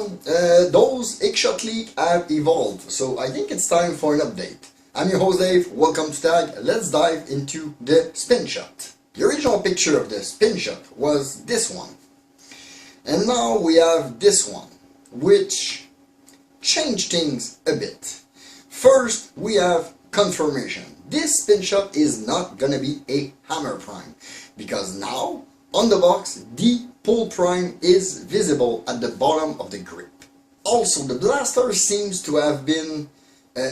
everyone, those X-Shot leaks have evolved, so I think it's time for an update. I'm your host Dave, welcome to Tag. Let's dive into the Spinshot. The original picture of the Spinshot was this one. And now we have this one, which changed things a bit. First, we have confirmation. This Spinshot is not gonna be a hammer prime, because now, on the box, the pull prime is visible at the bottom of the grip. Also, the blaster seems to have been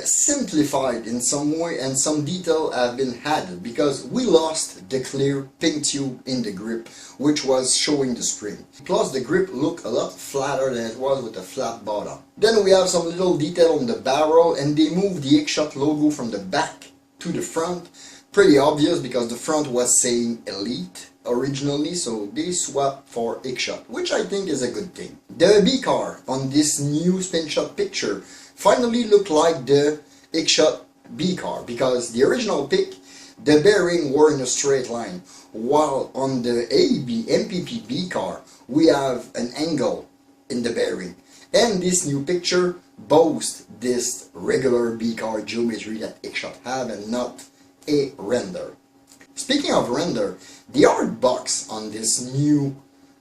simplified in some way, and some detail have been added because we lost the clear pink tube in the grip, which was showing the spring. Plus, the grip looked a lot flatter than it was with a flat bottom. Then we have some little detail on the barrel, and they moved the X-Shot logo from the back to the front. Pretty obvious because the front was saying Elite originally, so they swapped for X-Shot, which I think is a good thing. The B-car on this new Spinshot picture finally looked like the X-Shot B-car, because the original pic, the bearing were in a straight line, while on the MPP B-car we have an angle in the bearing. And this new picture boasts this regular B-car geometry that X-Shot have and not a render. Speaking of render, the art box on this new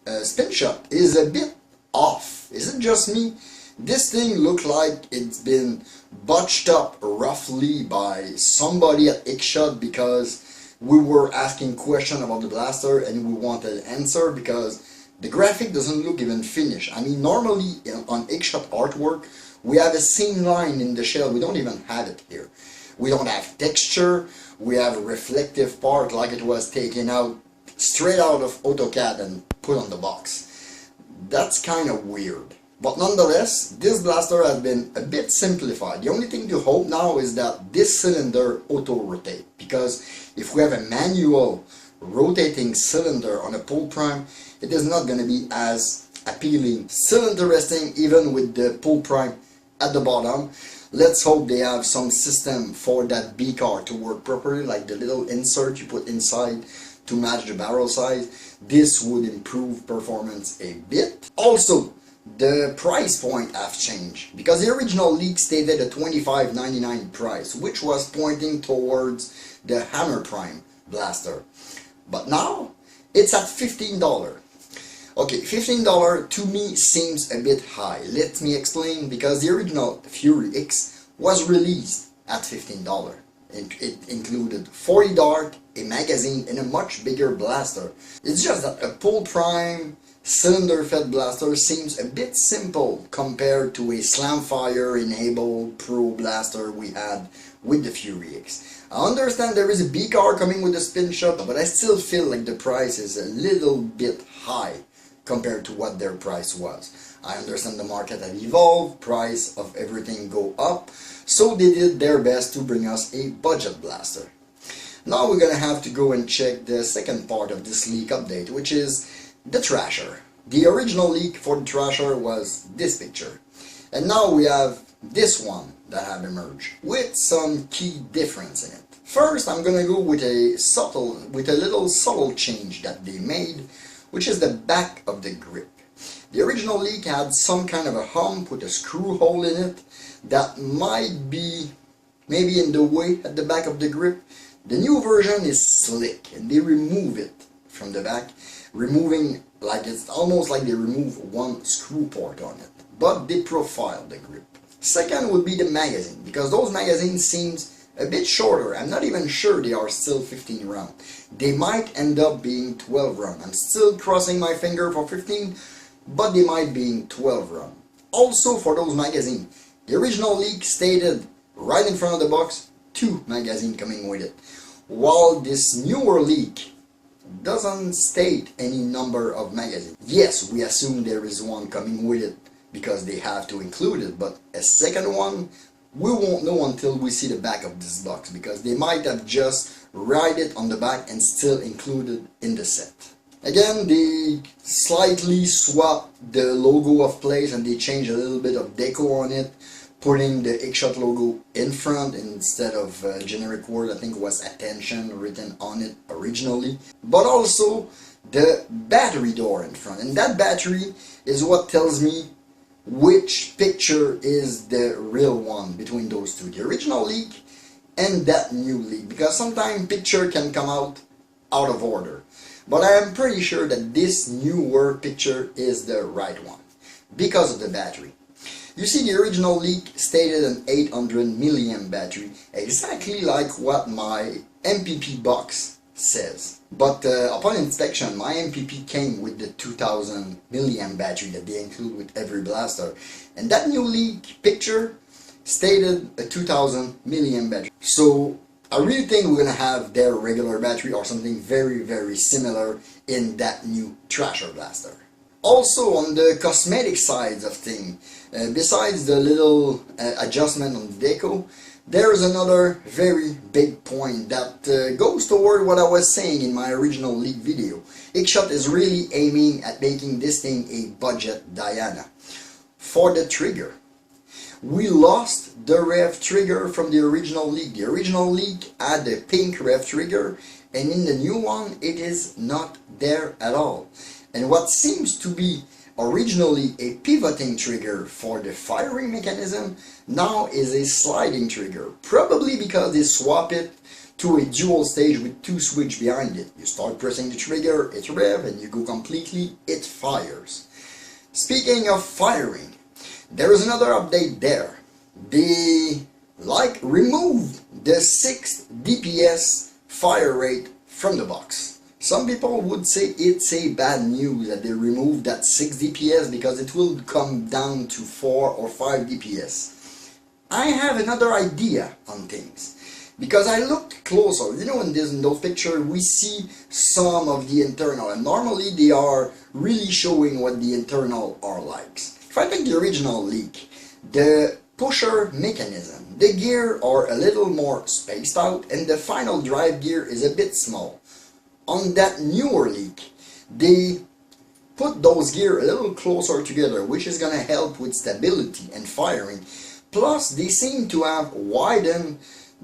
Spinshot is a bit off. Is it just me? This thing looked like it's been botched up roughly by somebody at X-Shot, because we were asking questions about the blaster and we wanted an answer, because the graphic doesn't look even finished. I mean, normally on X-Shot artwork we have a seam line in the shell. We don't even have it here. We don't have texture. We have a reflective part like it was taken out straight out of AutoCAD and put on the box. That's kind of weird. But nonetheless, this blaster has been a bit simplified. The only thing to hope now is that this cylinder auto-rotate, because if we have a manual rotating cylinder on a pull prime, it is not going to be as appealing. Still interesting even with the pull prime at the bottom. Let's hope they have some system for that B-car to work properly, like the little insert you put inside to match the barrel size. This would improve performance a bit. Also, the price point have changed, because the original leak stated a $25.99 price, which was pointing towards the Hammer Prime blaster. But now, it's at $15. Okay, $15 to me seems a bit high. Let me explain, because the original Fury X was released at $15. It included 40 dart, a magazine, and a much bigger blaster. It's just that a pull prime cylinder fed blaster seems a bit simple compared to a Slamfire enabled Pro blaster we had with the Fury X. I understand there is a B-car coming with the Spinshot, but I still feel like the price is a little bit high compared to what their price was. I understand the market has evolved, price of everything go up, so they did their best to bring us a budget blaster. Now we're gonna have to go and check the second part of this leak update, which is the Thrasher. The original leak for the Thrasher was this picture, and now we have this one that have emerged with some key difference in it. First, I'm gonna go with a little subtle change that they made, which is the back of the grip. The original leak had some kind of a hump with a screw hole in it that might be maybe in the way at the back of the grip. The new version is slick, and they remove it from the back, removing, like, it's almost like they remove one screw port on it, but they profile the grip. Second would be the magazine, because those magazines seems a bit shorter. I'm not even sure they are still 15 round. They might end up being 12 round. I'm still crossing my finger for 15, but they might be 12 round. Also, for those magazines, the original leak stated right in front of the box 2 magazines coming with it, while this newer leak doesn't state any number of magazines. Yes, we assume there is one coming with it because they have to include it, but a second one, we won't know until we see the back of this box, because they might have just write it on the back and still included in the set. Again, they slightly swapped the logo of place, and they changed a little bit of deco on it, putting the X-Shot logo in front instead of generic word. I think it was attention written on it originally. But also the battery door in front, and that battery is what tells me which picture is the real one between those two, the original leak and that new leak, because sometimes picture can come out of order. But I am pretty sure that this newer picture is the right one because of the battery. You see, the original leak stated an 800 milliamp battery, exactly like what my MPP box says. But upon inspection, my MPP came with the 2000 milliamp battery that they include with every blaster. And that new leak picture stated a 2000 milliamp battery. So I really think we're gonna have their regular battery or something very similar in that new Thrasher blaster. Also, on the cosmetic sides of things, besides the little adjustment on the deco, there is another very big point that goes toward what I was saying in my original leak video. X-Shot is really aiming at making this thing a budget Diana. For the trigger, we lost the rev trigger from the original leak. The original leak had a pink rev trigger, and in the new one it is not there at all. And what seems to be originally a pivoting trigger for the firing mechanism now is a sliding trigger, probably because they swap it to a dual stage with two switches behind it. You start pressing the trigger, it rev, and you go completely, it fires. Speaking of firing, there is another update there. They removed the 6 DPS fire rate from the box. Some people would say it's a bad news that they removed that 6 DPS because it will come down to 4 or 5 DPS. I have another idea on things. Because I looked closer, you know, in those pictures we see some of the internal, and normally they are really showing what the internal are like. If I take the original leak, the pusher mechanism, the gear are a little more spaced out and the final drive gear is a bit small. On that newer leak, they put those gear a little closer together, which is going to help with stability and firing. Plus, they seem to have widened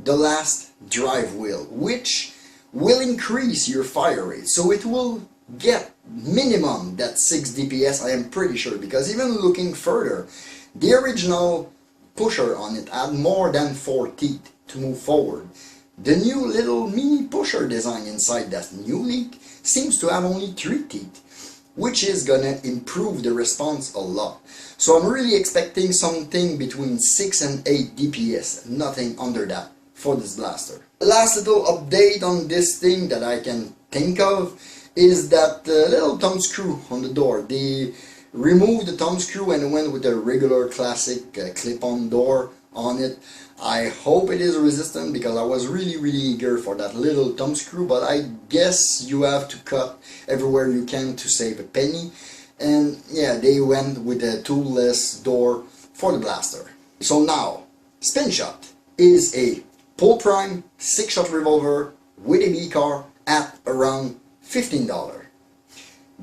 the last drive wheel, which will increase your fire rate. So it will get minimum that 6 DPS, I am pretty sure, because even looking further, the original pusher on it had more than 4 teeth to move forward. The new little mini pusher design inside that new leak seems to have only 3 teeth, which is gonna improve the response a lot. So I'm really expecting something between 6 and 8 DPS, nothing under that for this blaster. The last little update on this thing that I can think of is that little thumb screw on the door. They removed the thumb screw and went with a regular classic clip-on door on it. I hope it is resistant because I was really eager for that little thumb screw, but I guess you have to cut everywhere you can to save a penny. And yeah, they went with a toolless door for the blaster. So now, Spinshot is a pull prime 6-shot revolver with a B-car at around $15.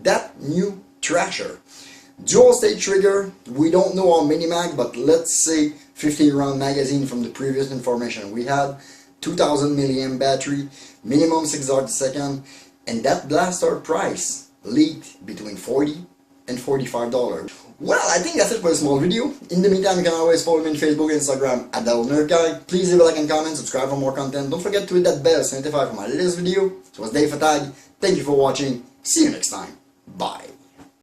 That new Thrasher, dual stage trigger, we don't know how many mag, but let's say 15 round magazine from the previous information we had, 2000 milliamp battery, minimum 6 darts a second, and that blaster price leaked between $40 and $45. Well, I think that's it for a small video. In the meantime, you can always follow me on Facebook and Instagram at @NerdGuy. Please leave a like and comment, subscribe for more content. Don't forget to hit that bell so you're notified for my latest video. It was Dave Fatag. Thank you for watching. See you next time. Bye.